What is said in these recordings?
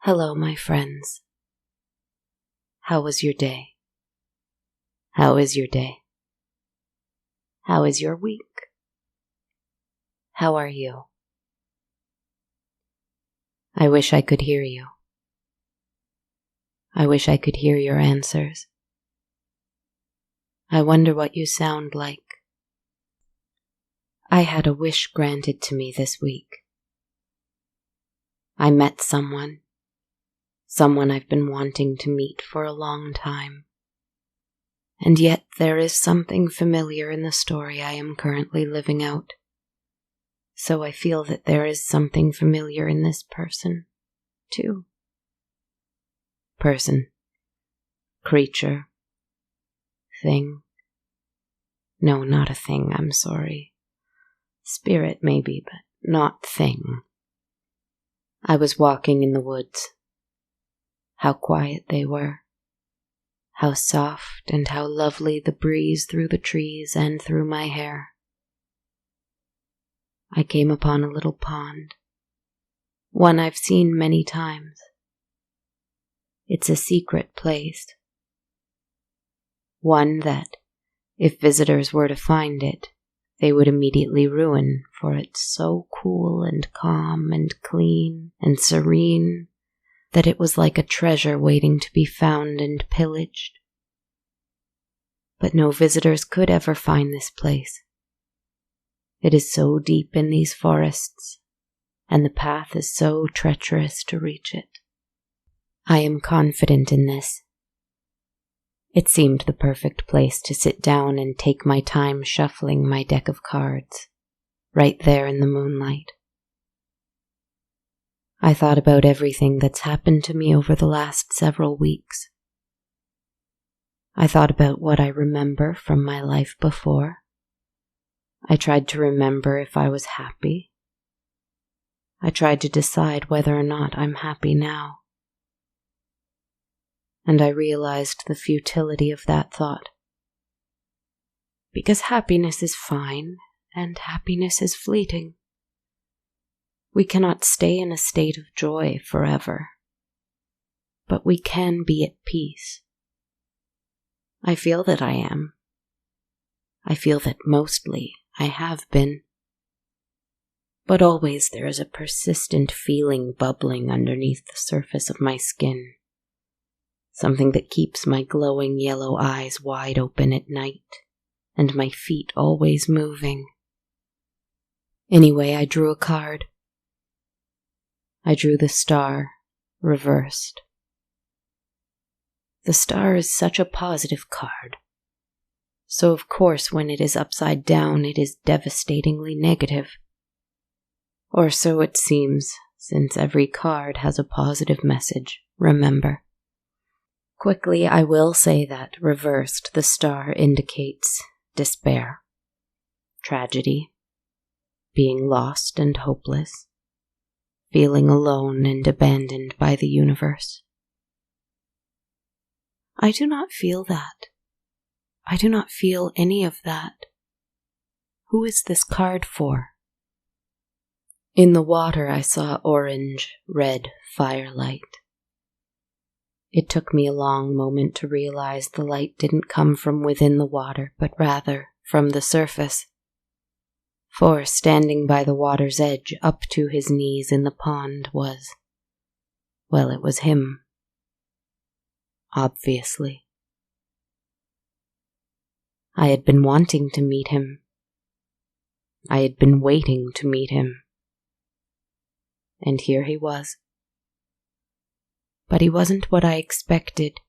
Hello, my friends. How was your day? How is your day? How is your week? How are you? I wish I could hear you. I wish I could hear your answers. I wonder what you sound like. I had a wish granted to me this week. I met someone I've been wanting to meet for a long time. And yet there is something familiar in the story I am currently living out. So I feel that there is something familiar in this person, too. Person. Creature. Thing. No, not a thing, I'm sorry. Spirit, maybe, but not thing. I was walking in the woods. How quiet they were. How soft and how lovely the breeze through the trees and through my hair. I came upon a little pond. One I've seen many times. It's a secret place. One that, if visitors were to find it, they would immediately ruin, for it's so cool and calm and clean and serene that it was like a treasure waiting to be found and pillaged. But no visitors could ever find this place. It is so deep in these forests, and the path is so treacherous to reach it. I am confident in this. It seemed the perfect place to sit down and take my time shuffling my deck of cards, right there in the moonlight. I thought about everything that's happened to me over the last several weeks. I thought about what I remember from my life before. I tried to remember if I was happy. I tried to decide whether or not I'm happy now. And I realized the futility of that thought. Because happiness is fine, and happiness is fleeting. We cannot stay in a state of joy forever, but we can be at peace. I feel that I am. I feel that mostly I have been. But always there is a persistent feeling bubbling underneath the surface of my skin. Something that keeps my glowing yellow eyes wide open at night, and my feet always moving. Anyway, I drew a card. I drew the star, reversed. The star is such a positive card. So of course when it is upside down it is devastatingly negative. Or so it seems, since every card has a positive message, remember. Quickly, I will say that, reversed, the star indicates despair, tragedy, being lost and hopeless, feeling alone and abandoned by the universe. I do not feel that. I do not feel any of that. Who is this card for? In the water I saw orange, red firelight. It took me a long moment to realize the light didn't come from within the water, but rather from the surface. For standing by the water's edge up to his knees in the pond was, well, it was him. Obviously. I had been wanting to meet him. I had been waiting to meet him. And here he was. But he wasn't what I expected.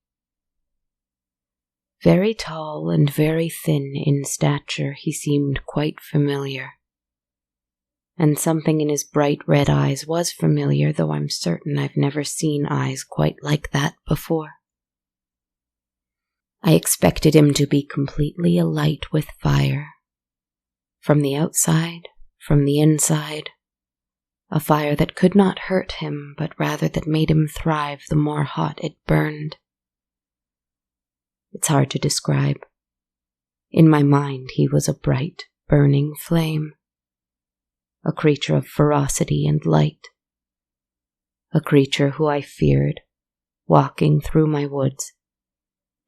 Very tall and very thin in stature, he seemed quite familiar. And something in his bright red eyes was familiar, though I'm certain I've never seen eyes quite like that before. I expected him to be completely alight with fire. From the outside, from the inside. A fire that could not hurt him, but rather that made him thrive the more hot it burned. It's hard to describe. In my mind, he was a bright, burning flame. A creature of ferocity and light. a creature who I feared, walking through my woods,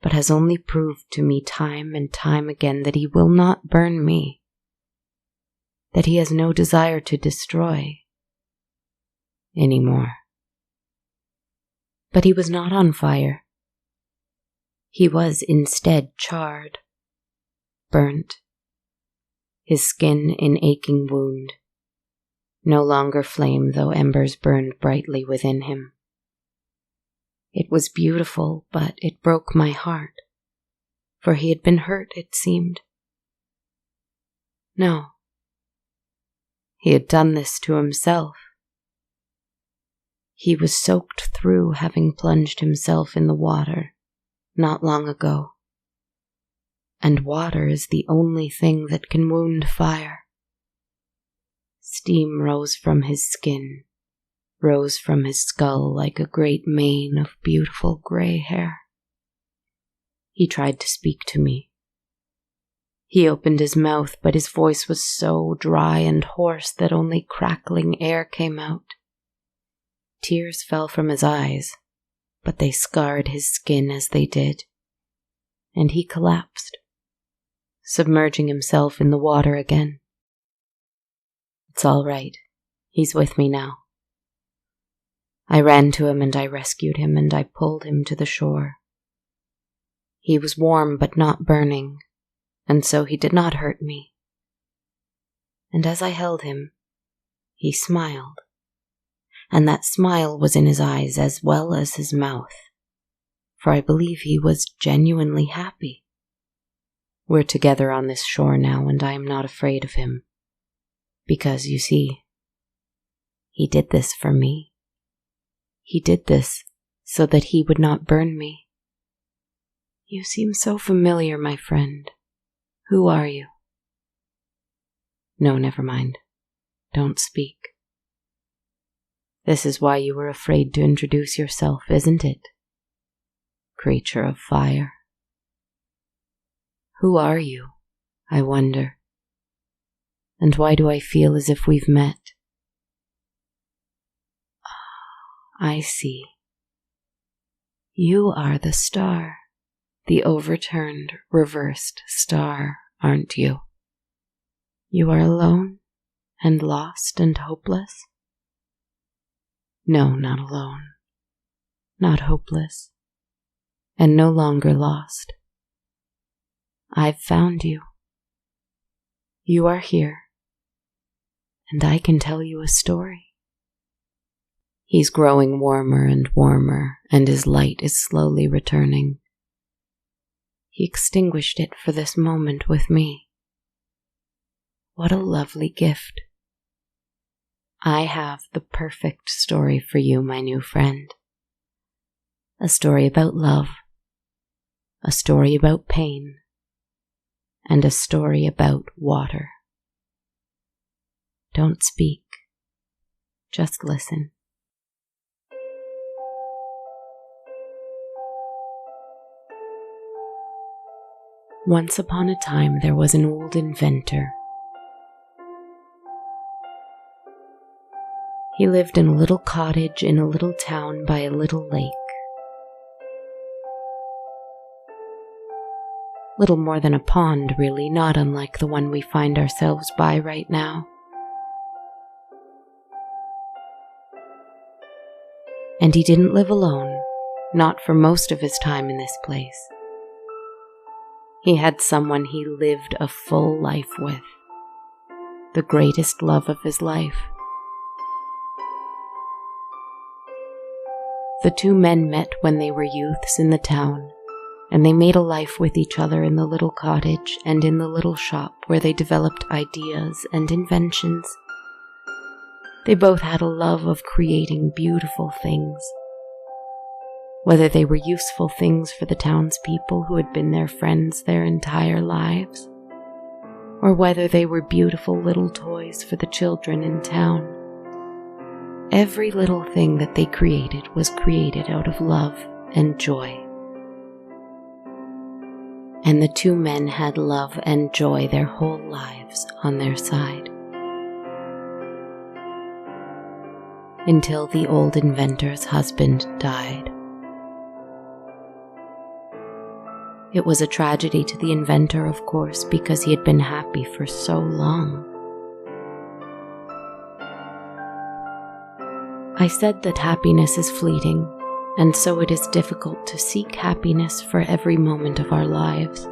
but has only proved to me time and time again that he will not burn me, that he has no desire to destroy anymore. But he was not on fire. He was instead charred, burnt, his skin an aching wound, no longer flame though embers burned brightly within him. It was beautiful, but it broke my heart, for he had been hurt, it seemed. No, he had done this to himself. He was soaked through, having plunged himself in the water not long ago. And water is the only thing that can wound fire. Steam rose from his skin, rose from his skull like a great mane of beautiful gray hair. He tried to speak to me. He opened his mouth, but his voice was so dry and hoarse that only crackling air came out. Tears fell from his eyes, but they scarred his skin as they did, and he collapsed, submerging himself in the water again. It's all right. He's with me now. I ran to him and I rescued him and I pulled him to the shore. He was warm but not burning, and so he did not hurt me. And as I held him, he smiled, and that smile was in his eyes as well as his mouth, for I believe he was genuinely happy. We're together on this shore now, and I am not afraid of him, because, you see, he did this for me. He did this so that he would not burn me. You seem so familiar, my friend. Who are you? No, never mind. Don't speak. This is why you were afraid to introduce yourself, isn't it? Creature of fire. Who are you, I wonder? And why do I feel as if we've met? I see. You are the star, the overturned, reversed star, aren't you? You are alone and lost and hopeless? No, not alone, not hopeless, and no longer lost. I've found you. You are here, and I can tell you a story. He's growing warmer and warmer, and his light is slowly returning. He extinguished it for this moment with me. What a lovely gift. I have the perfect story for you, my new friend. A story about love, a story about pain, and a story about water. Don't speak, just listen. Once upon a time there was an old inventor. He lived in a little cottage in a little town by a little lake. Little more than a pond, really, not unlike the one we find ourselves by right now. And he didn't live alone, not for most of his time in this place. He had someone he lived a full life with, the greatest love of his life. The two men met when they were youths in the town, and they made a life with each other in the little cottage and in the little shop where they developed ideas and inventions. They both had a love of creating beautiful things. Whether they were useful things for the townspeople who had been their friends their entire lives, or whether they were beautiful little toys for the children in town. Every little thing that they created was created out of love and joy. And the two men had love and joy their whole lives on their side. until the old inventor's husband died. It was a tragedy to the inventor, of course, because he had been happy for so long. I said that happiness is fleeting, and so it is difficult to seek happiness for every moment of our lives.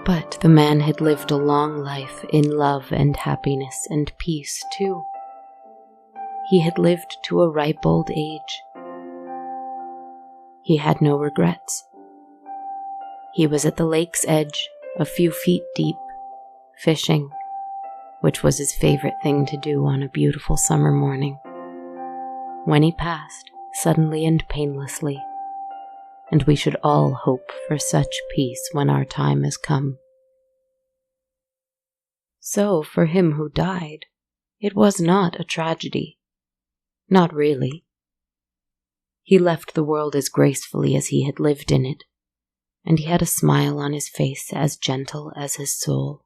But the man had lived a long life in love and happiness and peace too. He had lived to a ripe old age. He had no regrets. He was at the lake's edge, a few feet deep, fishing, which was his favorite thing to do on a beautiful summer morning, when he passed, suddenly and painlessly, and we should all hope for such peace when our time has come. So, for him who died, it was not a tragedy. Not really. He left the world as gracefully as he had lived in it, and he had a smile on his face as gentle as his soul.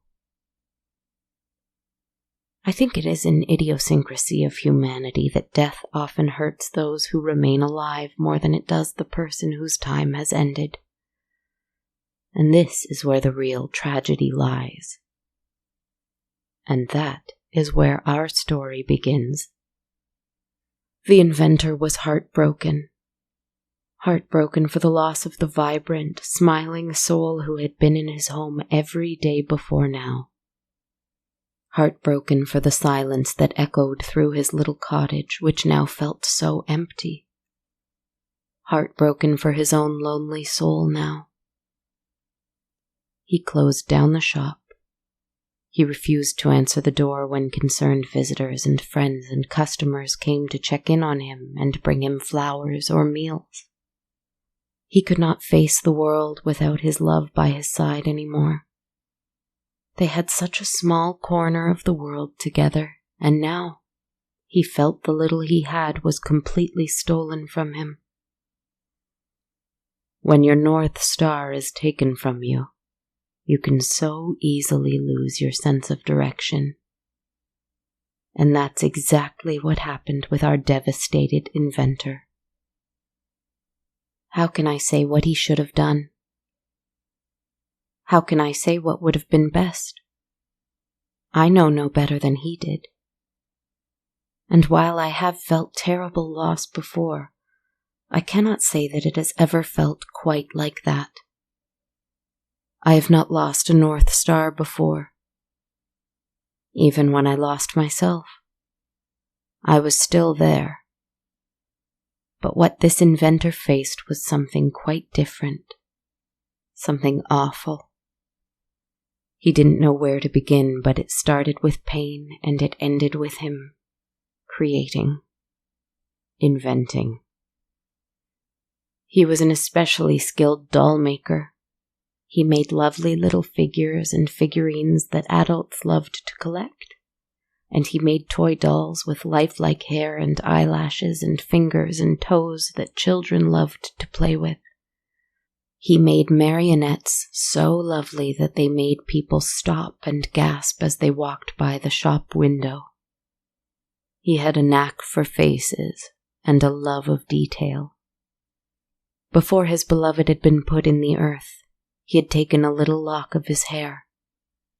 I think it is an idiosyncrasy of humanity that death often hurts those who remain alive more than it does the person whose time has ended. And this is where the real tragedy lies. And that is where our story begins. The inventor was heartbroken. Heartbroken for the loss of the vibrant, smiling soul who had been in his home every day before now. Heartbroken for the silence that echoed through his little cottage, which now felt so empty. Heartbroken for his own lonely soul now. He closed down the shop. He refused to answer the door when concerned visitors and friends and customers came to check in on him and bring him flowers or meals. He could not face the world without his love by his side anymore. They had such a small corner of the world together, and now he felt the little he had was completely stolen from him. When your North Star is taken from you, you can so easily lose your sense of direction. And that's exactly what happened with our devastated inventor. How can I say what he should have done? How can I say what would have been best? I know no better than he did. And while I have felt terrible loss before, I cannot say that it has ever felt quite like that. I have not lost a North Star before. Even when I lost myself, I was still there. But what this inventor faced was something quite different, something awful. He didn't know where to begin, but it started with pain and it ended with him creating, inventing. He was an especially skilled doll maker. He made lovely little figures and figurines that adults loved to collect, and he made toy dolls with lifelike hair and eyelashes and fingers and toes that children loved to play with. He made marionettes so lovely that they made people stop and gasp as they walked by the shop window. He had a knack for faces and a love of detail. Before his beloved had been put in the earth, he had taken a little lock of his hair,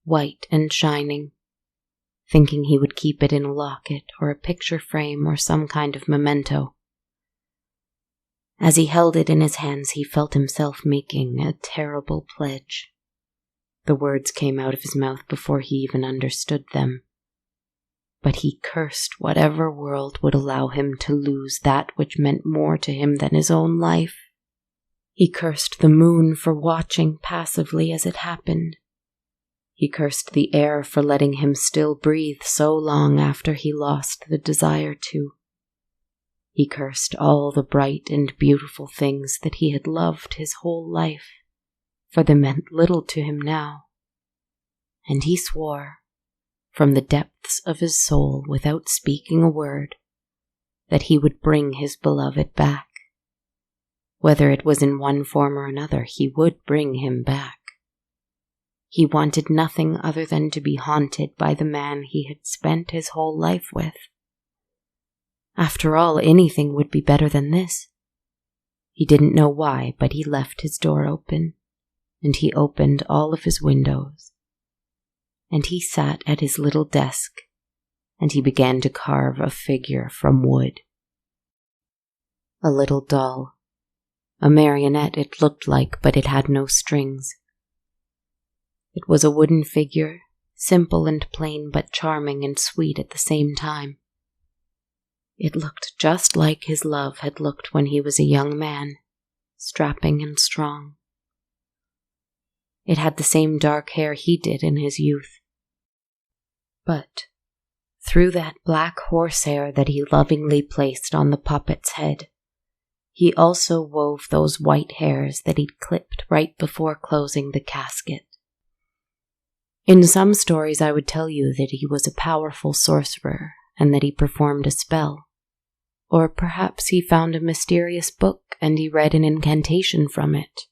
white and shining, thinking he would keep it in a locket or a picture frame or some kind of memento. As he held it in his hands, he felt himself making a terrible pledge. The words came out of his mouth before he even understood them. But he cursed whatever world would allow him to lose that which meant more to him than his own life. He cursed the moon for watching passively as it happened. He cursed the air for letting him still breathe so long after he lost the desire to. He cursed all the bright and beautiful things that he had loved his whole life, for they meant little to him now. And he swore, from the depths of his soul without speaking a word, that he would bring his beloved back. Whether it was in one form or another, he would bring him back. He wanted nothing other than to be haunted by the man he had spent his whole life with. After all, anything would be better than this. He didn't know why, but he left his door open, and he opened all of his windows, and he sat at his little desk, and he began to carve a figure from wood. A little doll. A marionette it looked like, but it had no strings. It was a wooden figure, simple and plain, but charming and sweet at the same time. It looked just like his love had looked when he was a young man, strapping and strong. It had the same dark hair he did in his youth. But through that black horsehair that he lovingly placed on the puppet's head, he also wove those white hairs that he'd clipped right before closing the casket. In some stories I would tell you that he was a powerful sorcerer and that he performed a spell. Or perhaps he found a mysterious book and he read an incantation from it.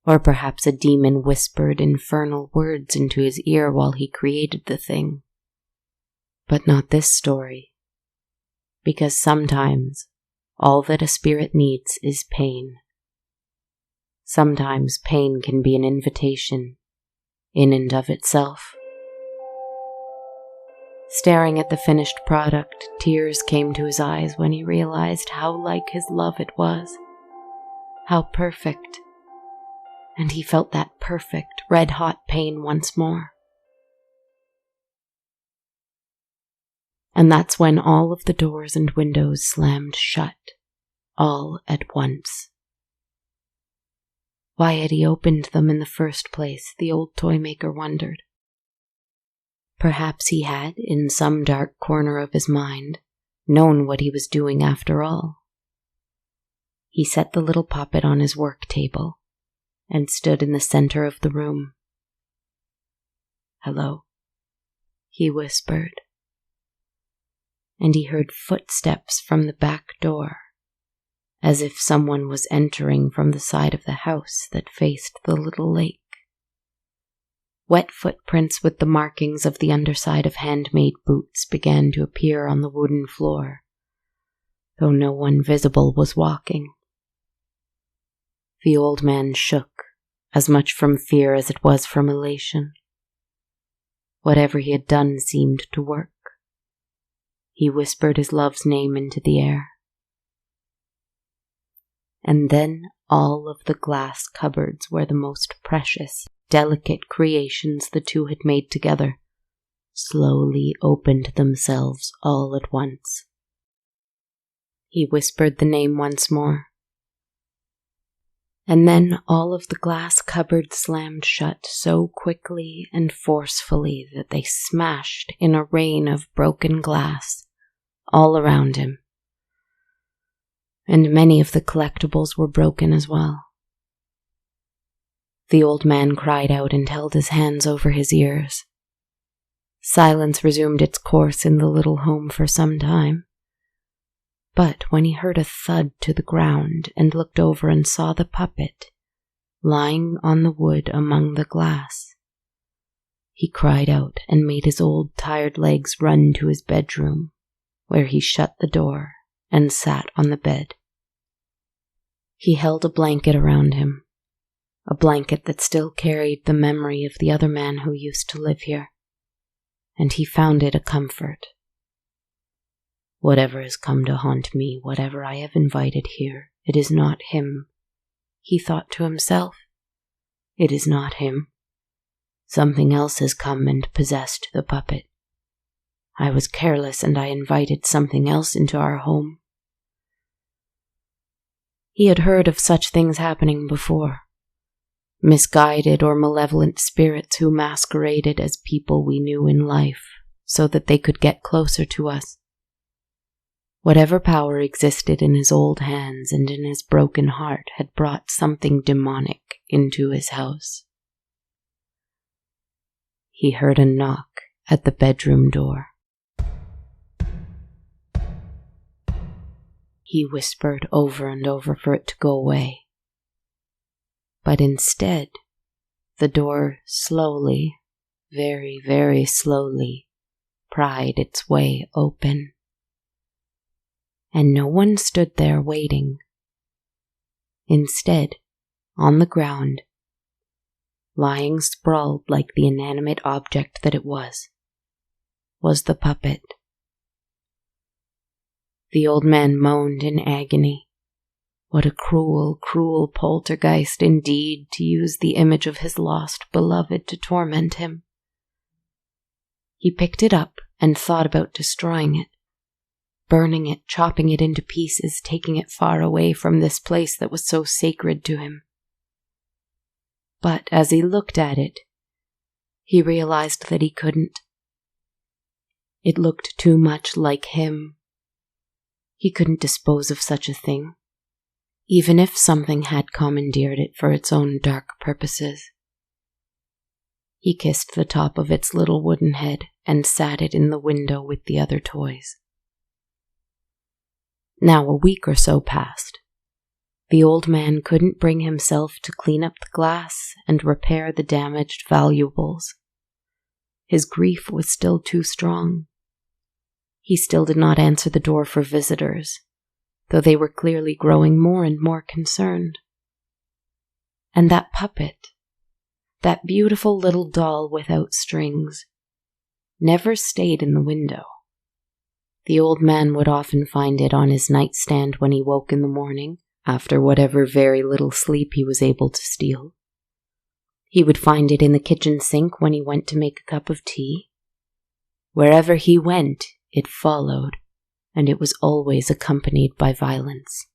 Or perhaps a demon whispered infernal words into his ear while he created the thing. But not this story. Because sometimes all that a spirit needs is pain. Sometimes pain can be an invitation, in and of itself. Staring at the finished product, tears came to his eyes when he realized how like his love it was. How perfect. And he felt that perfect, red-hot pain once more. And that's when all of the doors and windows slammed shut, all at once. Why had he opened them in the first place, the old toy maker wondered. Perhaps he had, in some dark corner of his mind, known what he was doing after all. He set the little puppet on his work table and stood in the center of the room. "Hello," he whispered. And he heard footsteps from the back door, as if someone was entering from the side of the house that faced the little lake. Wet footprints with the markings of the underside of handmade boots began to appear on the wooden floor, though no one visible was walking. The old man shook, as much from fear as it was from elation. Whatever he had done seemed to work. He whispered his love's name into the air. And then all of the glass cupboards where the most precious, delicate creations the two had made together slowly opened themselves all at once. He whispered the name once more. And then all of the glass cupboards slammed shut so quickly and forcefully that they smashed in a rain of broken glass all around him. And many of the collectibles were broken as well. The old man cried out and held his hands over his ears. Silence resumed its course in the little home for some time. But when he heard a thud to the ground and looked over and saw the puppet lying on the wood among the glass, he cried out and made his old tired legs run to his bedroom, where he shut the door and sat on the bed. He held a blanket around him, a blanket that still carried the memory of the other man who used to live here, and he found it a comfort. Whatever has come to haunt me, whatever I have invited here, it is not him, he thought to himself. It is not him. Something else has come and possessed the puppet. I was careless and I invited something else into our home. He had heard of such things happening before. Misguided or malevolent spirits who masqueraded as people we knew in life so that they could get closer to us. Whatever power existed in his old hands and in his broken heart had brought something demonic into his house. He heard a knock at the bedroom door. He whispered over and over for it to go away. But instead, the door slowly, very, very slowly, pried its way open. and no one stood there waiting. Instead, on the ground, lying sprawled like the inanimate object that it was the puppet. The old man moaned in agony. What a cruel, cruel poltergeist indeed to use the image of his lost beloved to torment him. He picked it up and thought about destroying it, burning it, chopping it into pieces, taking it far away from this place that was so sacred to him. But as he looked at it, he realized that he couldn't. It looked too much like him. He couldn't dispose of such a thing, even if something had commandeered it for its own dark purposes. He kissed the top of its little wooden head and sat it in the window with the other toys. Now a week or so passed. The old man couldn't bring himself to clean up the glass and repair the damaged valuables. His grief was still too strong. He still did not answer the door for visitors, though they were clearly growing more and more concerned. And that puppet, that beautiful little doll without strings, never stayed in the window. The old man would often find it on his nightstand when he woke in the morning, after whatever very little sleep he was able to steal. He would find it in the kitchen sink when he went to make a cup of tea. Wherever he went, it followed, and it was always accompanied by violence.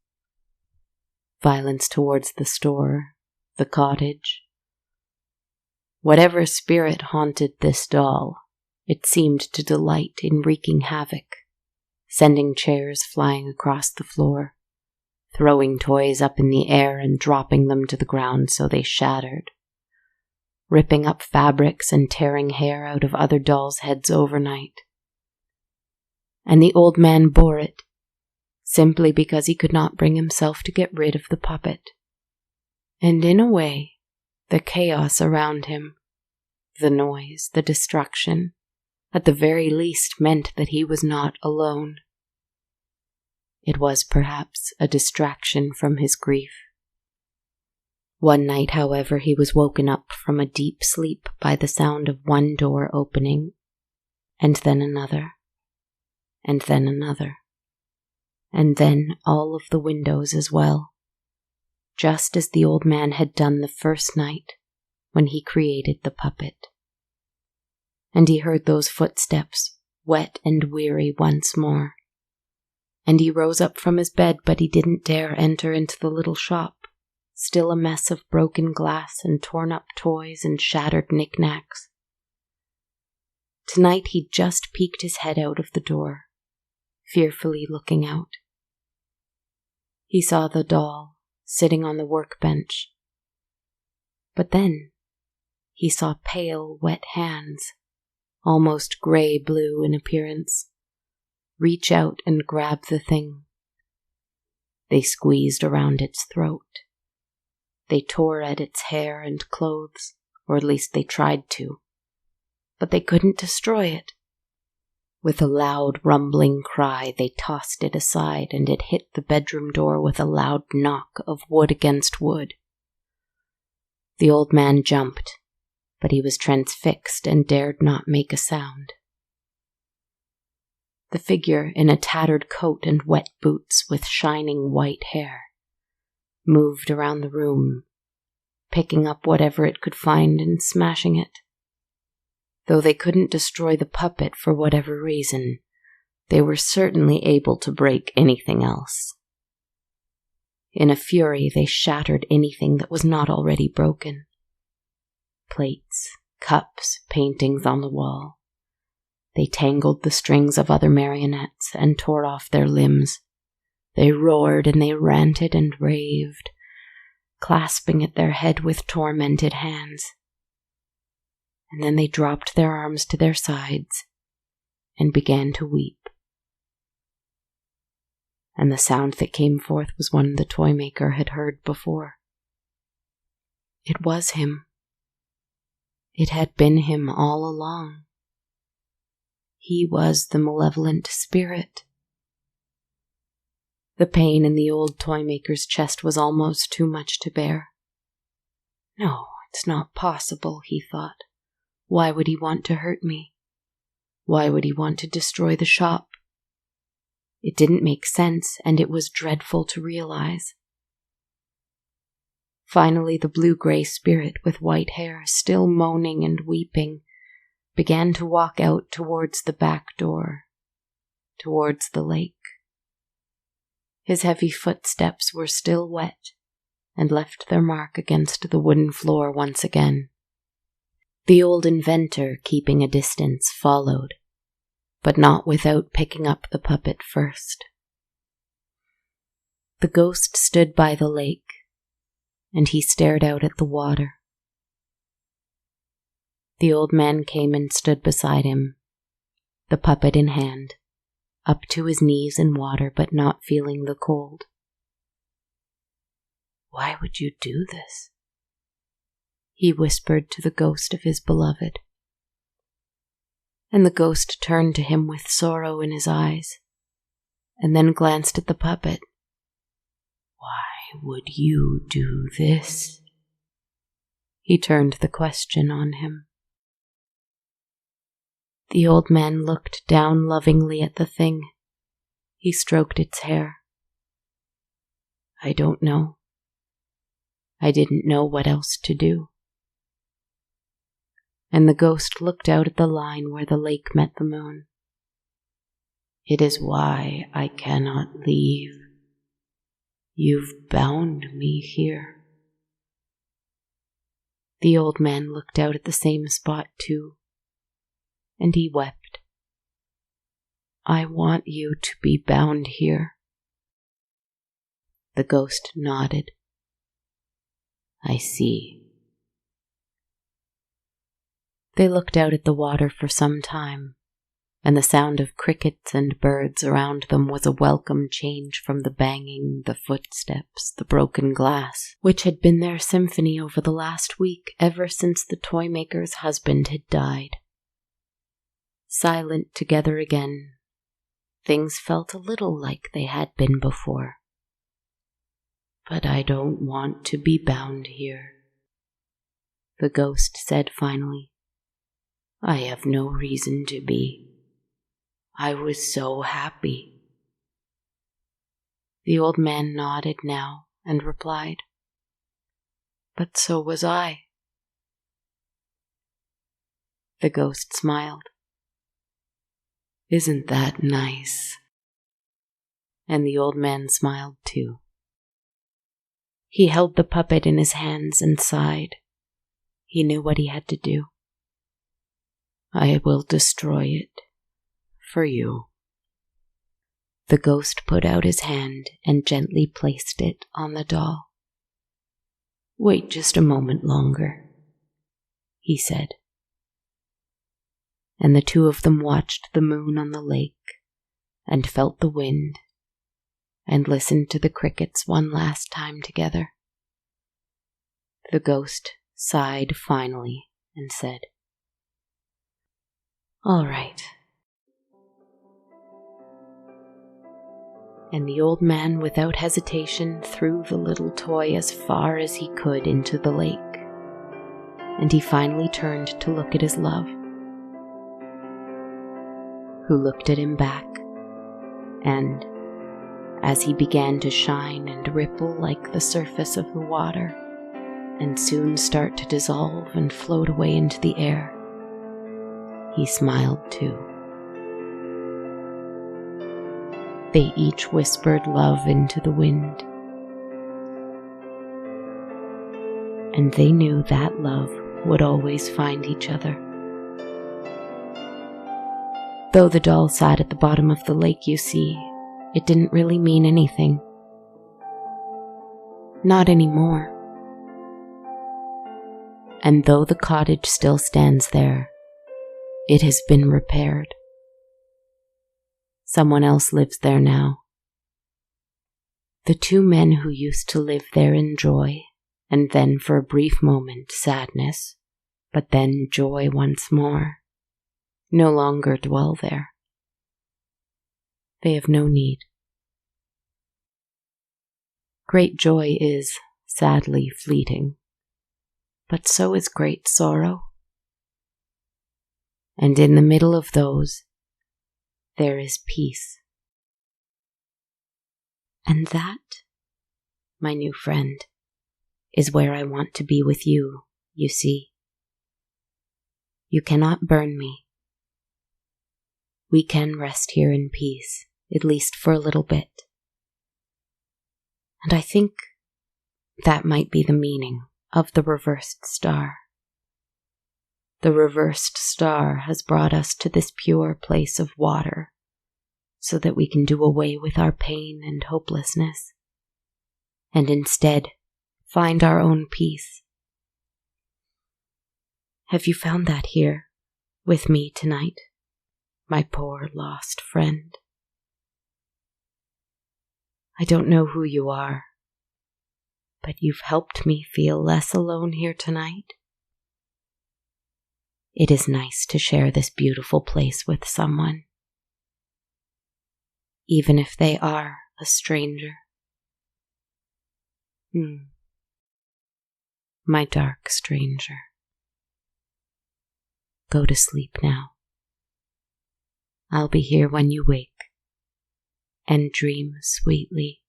Violence towards the store, the cottage. Whatever spirit haunted this doll, it seemed to delight in wreaking havoc, sending chairs flying across the floor, throwing toys up in the air and dropping them to the ground so they shattered, ripping up fabrics and tearing hair out of other dolls' heads overnight. And the old man bore it, simply because he could not bring himself to get rid of the puppet. And in a way, the chaos around him, the noise, the destruction, at the very least meant that he was not alone. It was perhaps a distraction from his grief. One night, however, he was woken up from a deep sleep by the sound of one door opening, and then another, and then another, and then all of the windows as well, just as the old man had done the first night when he created the puppet. And he heard those footsteps, wet and weary once more. And he rose up from his bed, but he didn't dare enter into the little shop, still a mess of broken glass and torn up toys and shattered knickknacks. Tonight he just peeked his head out of the door, fearfully looking out. He saw the doll sitting on the workbench. But then he saw pale, wet hands, almost gray-blue in appearance, reach out and grab the thing. They squeezed around its throat. They tore at its hair and clothes, or at least they tried to. But they couldn't destroy it. With a loud, rumbling cry, they tossed it aside, and it hit the bedroom door with a loud knock of wood against wood. The old man jumped, but he was transfixed and dared not make a sound. The figure in a tattered coat and wet boots with shining white hair moved around the room, picking up whatever it could find and smashing it. Though they couldn't destroy the puppet for whatever reason, they were certainly able to break anything else. In a fury, they shattered anything that was not already broken. Plates, cups, paintings on the wall. They tangled the strings of other marionettes and tore off their limbs. They roared and they ranted and raved, clasping at their head with tormented hands. And then they dropped their arms to their sides and began to weep. And the sound that came forth was one the toy maker had heard before. It was him. It had been him all along. He was the malevolent spirit. The pain in the old toymaker's chest was almost too much to bear. No, it's not possible, he thought. Why would he want to hurt me? Why would he want to destroy the shop? It didn't make sense, and it was dreadful to realize. Finally, the blue-gray spirit with white hair, still moaning and weeping, began to walk out towards the back door, towards the lake. His heavy footsteps were still wet and left their mark against the wooden floor once again. The old inventor, keeping a distance, followed, but not without picking up the puppet first. The ghost stood by the lake, and he stared out at the water. The old man came and stood beside him, the puppet in hand, up to his knees in water but not feeling the cold. "Why would you do this?" he whispered to the ghost of his beloved. And the ghost turned to him with sorrow in his eyes, and then glanced at the puppet. "Why would you do this?" He turned the question on him. The old man looked down lovingly at the thing. He stroked its hair. "I don't know. I didn't know what else to do." And the ghost looked out at the line where the lake met the moon. "It is why I cannot leave. You've bound me here." The old man looked out at the same spot too, and he wept. "I want you to be bound here." The ghost nodded. "I see." They looked out at the water for some time, and the sound of crickets and birds around them was a welcome change from the banging, the footsteps, the broken glass, which had been their symphony over the last week ever since the toymaker's husband had died. Silent together again, things felt a little like they had been before. "But I don't want to be bound here," the ghost said finally. "I have no reason to be. I was so happy." The old man nodded now and replied, "But so was I." The ghost smiled. "Isn't that nice?" And the old man smiled too. He held the puppet in his hands and sighed. He knew what he had to do. "I will destroy it for you." The ghost put out his hand and gently placed it on the doll. "Wait just a moment longer," he said. And the two of them watched the moon on the lake and felt the wind and listened to the crickets one last time together. The ghost sighed finally and said, "All right." And the old man, without hesitation, threw the little toy as far as he could into the lake. And he finally turned to look at his love, who looked at him back, and as he began to shine and ripple like the surface of the water, and soon start to dissolve and float away into the air, he smiled too. They each whispered love into the wind, and they knew that love would always find each other. Though the doll sat at the bottom of the lake, you see, it didn't really mean anything. Not anymore. And though the cottage still stands there, it has been repaired. Someone else lives there now. The two men who used to live there in joy, and then for a brief moment sadness, but then joy once more, no longer dwell there. They have no need. Great joy is, sadly, fleeting, but so is great sorrow. And in the middle of those, there is peace. And that, my new friend, is where I want to be with you, you see. You cannot burn me. We can rest here in peace, at least for a little bit. And I think that might be the meaning of the reversed star. The reversed star has brought us to this pure place of water so that we can do away with our pain and hopelessness and instead find our own peace. Have you found that here with me tonight, my poor lost friend? I don't know who you are, but you've helped me feel less alone here tonight. It is nice to share this beautiful place with someone, even if they are a stranger. My dark stranger. Go to sleep now. I'll be here when you wake, and dream sweetly.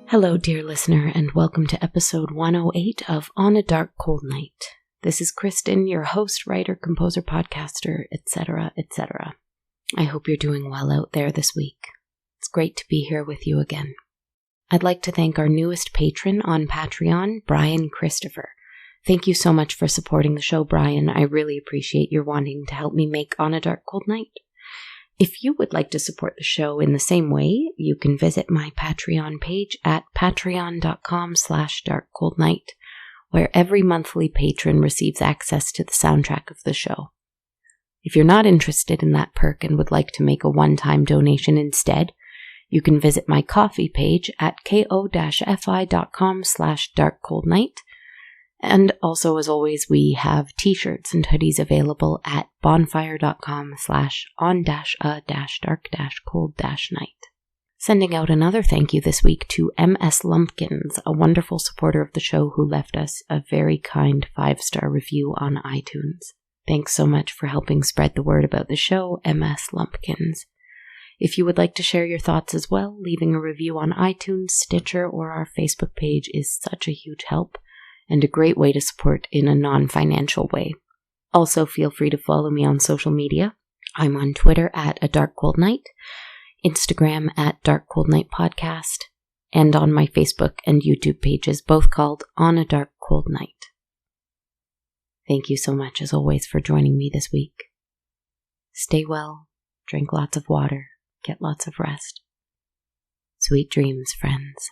Hello, dear listener, and welcome to episode 108 of On a Dark Cold Night. This is Kristen, your host, writer, composer, podcaster, etc., etc. I hope you're doing well out there this week. It's great to be here with you again. I'd like to thank our newest patron on Patreon, Brian Christopher. Thank you so much for supporting the show, Brian. I really appreciate your wanting to help me make On a Dark Cold Night. If you would like to support the show in the same way, you can visit my Patreon page at patreon.com/darkcoldnight, where every monthly patron receives access to the soundtrack of the show. If you're not interested in that perk and would like to make a one-time donation instead, you can visit my Ko-fi page at ko-fi.com/darkcoldnight. And also, as always, we have t-shirts and hoodies available at bonfire.com/on-a-dark-cold-night. Sending out another thank you this week to MS Lumpkins, a wonderful supporter of the show who left us a very kind 5-star review on iTunes. Thanks so much for helping spread the word about the show, MS Lumpkins. If you would like to share your thoughts as well, leaving a review on iTunes, Stitcher, or our Facebook page is such a huge help and a great way to support in a non-financial way. Also, feel free to follow me on social media. I'm on Twitter at A Dark Cold Night, Instagram at Dark Cold Night Podcast, and on my Facebook and YouTube pages, both called On a Dark Cold Night. Thank you so much, as always, for joining me this week. Stay well, drink lots of water, get lots of rest. Sweet dreams, friends.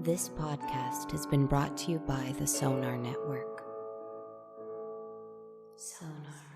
This podcast has been brought to you by the Sonar Network. Sonar.